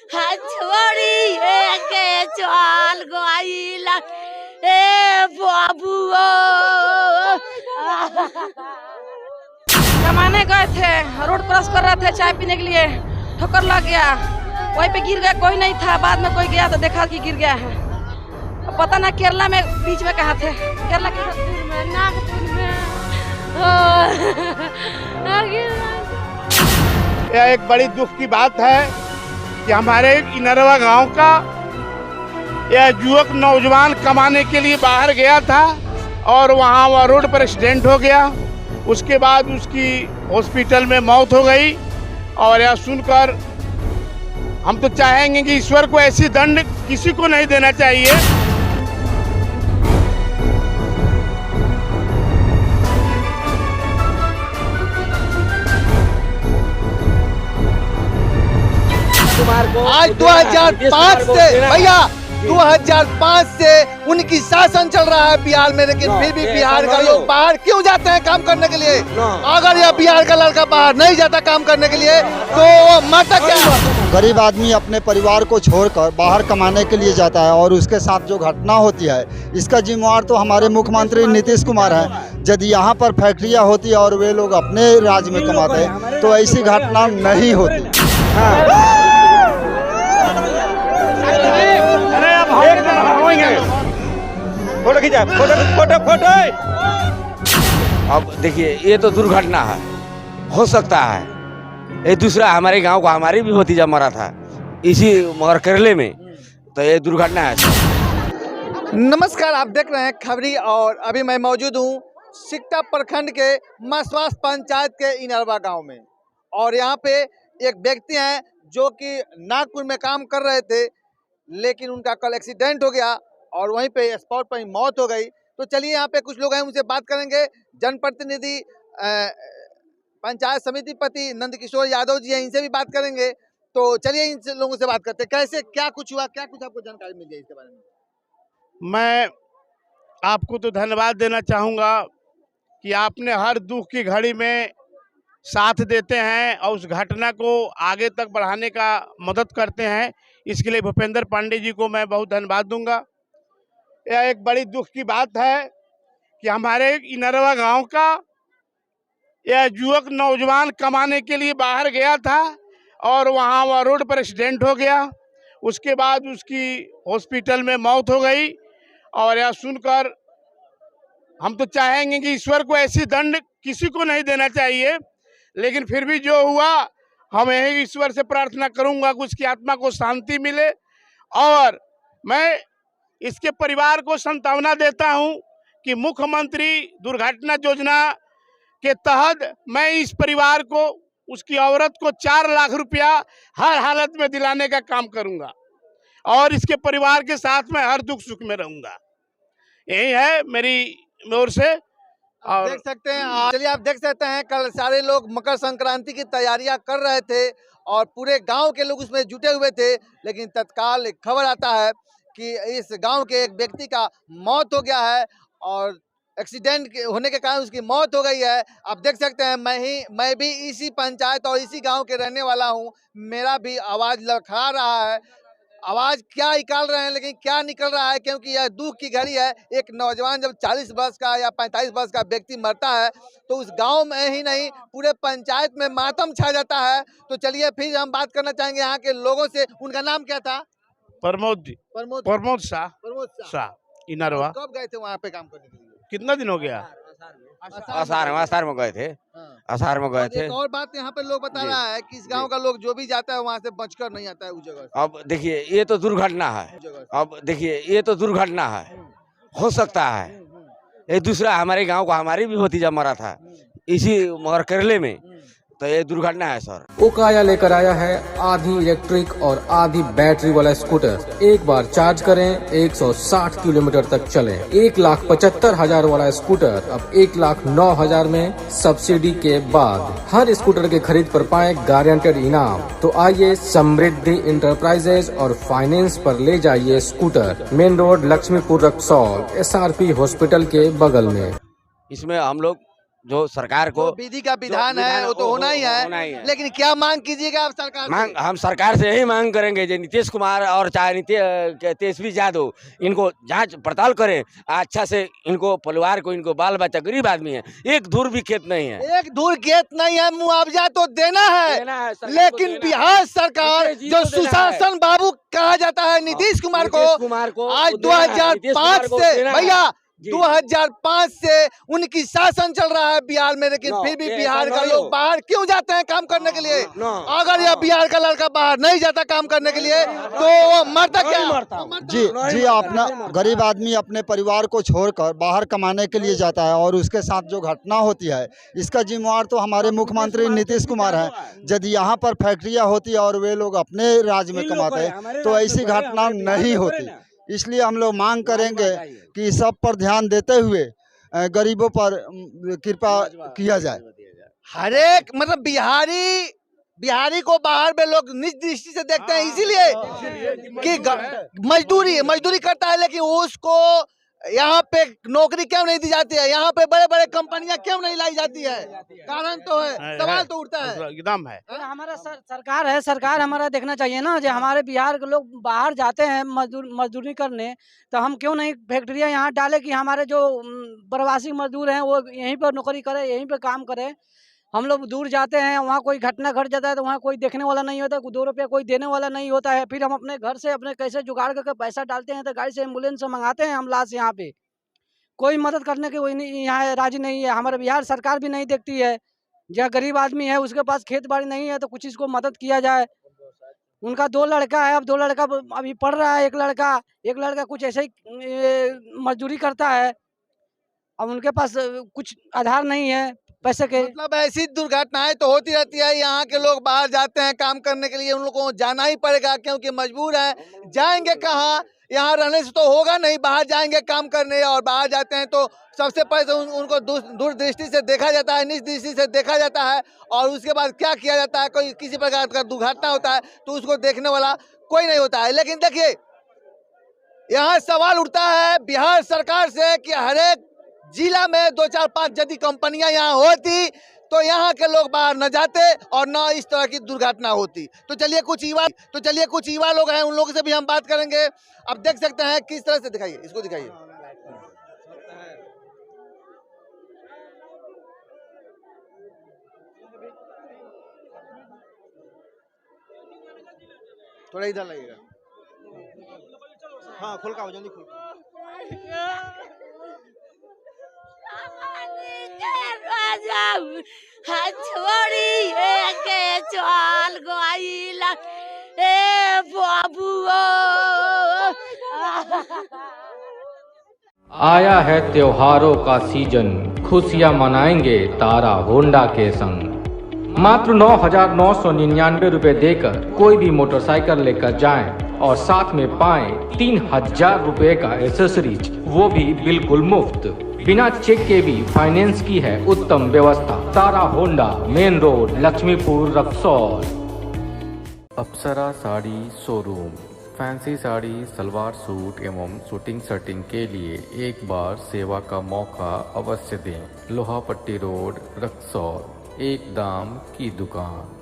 छोड़ी के चल गईल ए बाबुओ। कमाने गए थे, रोड क्रॉस कर रहे थे चाय पीने के लिए, ठोकर लग गया, वहीं पे गिर गया, कोई नहीं था, बाद में कोई गया तो देखा कि गिर गया है। पता ना केरला में बीच में कहाँ थे, केरला के नागपुर में। यह एक बड़ी दुख की बात है कि हमारे इनरवा गांव का यह युवक नौजवान कमाने के लिए बाहर गया था और वह रोड पर एक्सीडेंट हो गया। उसके बाद उसकी हॉस्पिटल में मौत हो गई। और यह सुनकर हम तो चाहेंगे कि ईश्वर को ऐसी दंड किसी को नहीं देना चाहिए। आज 2005 से भैया 2005 से उनकी शासन चल रहा है बिहार में, लेकिन फिर भी बिहार का लोग बाहर क्यों जाते हैं काम करने के लिए? अगर यह बिहार का लड़का बाहर नहीं जाता काम करने के लिए तो मरता क्या? गरीब आदमी अपने परिवार को छोड़कर बाहर कमाने के लिए जाता है और उसके साथ जो घटना होती है इसका जिम्मेवार तो हमारे मुख्यमंत्री नीतीश कुमार हैं। यदि यहाँ पर फैक्ट्रियाँ होती और वे लोग अपने राज्य में कमाते तो ऐसी घटना नहीं होती। फोटो खींचा, फोटो। अब देखिए ये तो दुर्घटना है, हो सकता है ये दूसरा हमारे गांव का हमारी भी भतीजा मरा था इसी मगर केरले में, तो ये दुर्घटना है। नमस्कार, आप देख रहे हैं खबरी और अभी मैं मौजूद हूँ सिकटा प्रखंड के मसवास पंचायत के इनरवा गांव में। और यहाँ पे एक व्यक्ति हैं जो कि नागपुर में काम कर रहे थे, लेकिन उनका कल एक्सीडेंट हो गया और वहीं पे स्पॉट पर ही मौत हो गई। तो चलिए यहाँ पे कुछ लोग हैं, उनसे बात करेंगे। जनप्रतिनिधि पंचायत समिति पति नंदकिशोर यादव जी हैं, इनसे भी बात करेंगे। तो चलिए इन लोगों से बात करते हैं, कैसे क्या कुछ हुआ, क्या कुछ आपको जानकारी मिल गई इसके बारे में? मैं आपको तो धन्यवाद देना चाहूँगा कि आपने हर दुख की घड़ी में साथ देते हैं और उस घटना को आगे तक बढ़ाने का मदद करते हैं। इसके लिए भूपेंद्र पांडे जी को मैं बहुत धन्यवाद दूंगा। यह एक बड़ी दुख की बात है कि हमारे इनरवा गांव का यह युवक नौजवान कमाने के लिए बाहर गया था और वह रोड पर एक्सीडेंट हो गया। उसके बाद उसकी हॉस्पिटल में मौत हो गई। और यह सुनकर हम तो चाहेंगे कि ईश्वर को ऐसी दंड किसी को नहीं देना चाहिए, लेकिन फिर भी जो हुआ हम यही ईश्वर से प्रार्थना करूंगा कि उसकी आत्मा को शांति मिले। और मैं इसके परिवार को सांत्वना देता हूं कि मुख्यमंत्री दुर्घटना योजना के तहत मैं इस परिवार को, उसकी औरत को 4 लाख रुपया हर हालत में दिलाने का काम करूंगा और इसके परिवार के साथ में हर दुख सुख में रहूंगा। यही है मेरी ओर से। और देख सकते हैं, चलिए आप देख सकते हैं कल सारे लोग मकर संक्रांति की तैयारियां कर रहे थे और पूरे गांव के लोग उसमें जुटे हुए थे, लेकिन तत्काल एक खबर आता है कि इस गांव के एक व्यक्ति का मौत हो गया है और एक्सीडेंट होने के कारण उसकी मौत हो गई है। आप देख सकते हैं मैं भी इसी पंचायत और इसी गांव के रहने वाला हूं। मेरा भी आवाज लड़खड़ा रहा है, आवाज क्या निकाल रहे हैं, लेकिन क्या निकल रहा है, क्योंकि यह दुख की घड़ी है। एक नौजवान जब 40 वर्ष का या 45 वर्ष का व्यक्ति मरता है तो उस गांव में ही नहीं पूरे पंचायत में मातम छा जाता है। तो चलिए फिर हम बात करना चाहेंगे यहाँ के लोगों से। उनका नाम क्या था? प्रमोद शाह इनरवा। कब गए थे वहाँ पे काम करने के लिए? कितना दिन हो गया? आसार में गए थे, आसार में गए थे। एक और बात यहाँ पे लोग बता रहा है कि इस गांव का लोग जो भी जाता है वहाँ से बचकर नहीं आता है उस जगह से। अब देखिए ये तो दुर्घटना है, हो सकता है ये दूसरा हमारे गांव का हमारी भी भतीजा मरा था इसी मगर केरले में, तो ये दुर्घटना है सर। ओकाया लेकर आया है आधी इलेक्ट्रिक और आधी बैटरी वाला स्कूटर। एक बार चार्ज करें 160 किलोमीटर तक चलें। 1,75,000 वाला स्कूटर अब 1,09,000 में सब्सिडी के बाद। हर स्कूटर के खरीद पर पाए गारंटेड इनाम। तो आइए समृद्धि इंटरप्राइजेज और फाइनेंस पर ले जाइए scooter. Main road Laxmipur Raxaul, SRP hospital के बगल में। इसमें हम लोग जो सरकार को जो विधि का विधान है वो तो होना ही है, लेकिन क्या मांग कीजिएगा आप सरकार से? मांग हम सरकार से यही मांग करेंगे जो नीतीश कुमार और चाहे तेजस्वी यादव इनको जांच पड़ताल करें अच्छा से, इनको परिवार को, इनको बाल बच्चा गरीब आदमी है, एक धूर भी खेत नहीं है, एक धूर खेत नहीं है, मुआवजा तो देना है, लेकिन बिहार सरकार जो सुशासन बाबू कहा जाता है नीतीश कुमार को आज 2005 से भैया 2005 से उनकी शासन चल रहा है बिहार में, लेकिन फिर भी बिहार का लोग बाहर क्यों जाते हैं काम करने के लिए? अगर यह बिहार का लड़का बाहर नहीं जाता काम करने के लिए तो वो मरता क्या? जी अपना गरीब आदमी अपने परिवार को छोड़कर बाहर कमाने के लिए जाता है और उसके साथ जो घटना होती है इसका जिम्मेवार तो हमारे मुख्यमंत्री नीतीश कुमार हैं। यदि यहाँ पर फैक्ट्रियाँ होती और वे लोग अपने राज्य में कमाते तो ऐसी घटना नहीं होती। इसलिए हम लोग मांग करेंगे कि सब पर ध्यान देते हुए गरीबों पर कृपा किया जाए। हर एक मतलब बिहारी को बाहर में लोग निज दृष्टि से देखते हैं, इसीलिए कि मजदूरी करता है, लेकिन उसको यहाँ पे नौकरी क्यों नहीं दी जाती है? यहाँ पे बड़े बड़े कंपनियां क्यों नहीं लाई जाती है? कारण तो है, सवाल तो उठता है। एकदम है। हमारा सरकार है, सरकार हमारा देखना चाहिए ना, जो हमारे बिहार के लोग बाहर जाते हैं मजदूरी करने, तो हम क्यों नहीं फैक्ट्रियां यहाँ डाले कि हमारे जो प्रवासी मजदूर हैं वो यहीं पर नौकरी करे, यहीं पर काम करे। हम लोग दूर जाते हैं, वहाँ कोई घटना घट जाता है तो वहाँ कोई देखने वाला नहीं होता, 2 रुपया कोई देने वाला नहीं होता है। फिर हम अपने घर से अपने कैसे जुगाड़ करके पैसा डालते हैं, तो गाड़ी से एम्बुलेंस से मंगाते हैं हम लाश। यहाँ पे कोई मदद करने के कोई नहीं यहाँ राजी नहीं है। हमारे बिहार सरकार भी नहीं देखती है, जो गरीब आदमी है उसके पास खेत बाड़ी नहीं है तो कुछ इसको मदद किया जाए। उनका 2 लड़का है, अब 2 लड़का अभी पढ़ रहा है, एक लड़का कुछ ऐसे ही मजदूरी करता है। अब उनके पास कुछ आधार नहीं है पैसे के। मतलब ऐसी दुर्घटनाएं तो होती रहती है। यहाँ के लोग बाहर जाते हैं काम करने के लिए, उन लोगों को जाना ही पड़ेगा क्योंकि मजबूर है। जाएंगे कहाँ? यहाँ रहने से तो होगा नहीं, बाहर जाएंगे काम करने, और बाहर जाते हैं तो सबसे पहले तो उनको दूरदृष्टि से देखा जाता है, निज दृष्टि से देखा जाता है, और उसके बाद क्या किया जाता है, कोई किसी प्रकार का दुर्घटना होता है तो उसको देखने वाला कोई नहीं होता है। लेकिन देखिए यहाँ सवाल उठता है बिहार सरकार से कि हर एक जिला में 2, 4, 5 यदि कंपनियां यहाँ होती तो यहाँ के लोग बाहर न जाते और न इस तरह की दुर्घटना होती। तो चलिए कुछ युवा लोग हैं, उन लोगों से भी हम बात करेंगे। अब देख सकते हैं किस तरह से, दिखाइए, इसको दिखाइए। थोड़ा इधर लगेगा। हाँ, खुल का जल्दी खुल। छोड़िए के चल गइल ए बाबुओ। आया है त्योहारों का सीजन, खुशियां मनाएंगे तारा होंडा के संग। मात्र 9,999 रुपए देकर कोई भी मोटरसाइकिल लेकर जाएं और साथ में पाएं 3,000 रुपए का एसेसरीज, वो भी बिल्कुल मुफ्त। बिना चेक के भी फाइनेंस की है उत्तम व्यवस्था। Tara Honda, main road, Laxmipur, Raxaul. Apsara sari showroom, fancy sari, salwar suit एवं शूटिंग शर्टिंग के लिए एक बार सेवा का मौका अवश्य दें। लोहापट्टी रोड, रक्सौल, एक दाम की दुकान।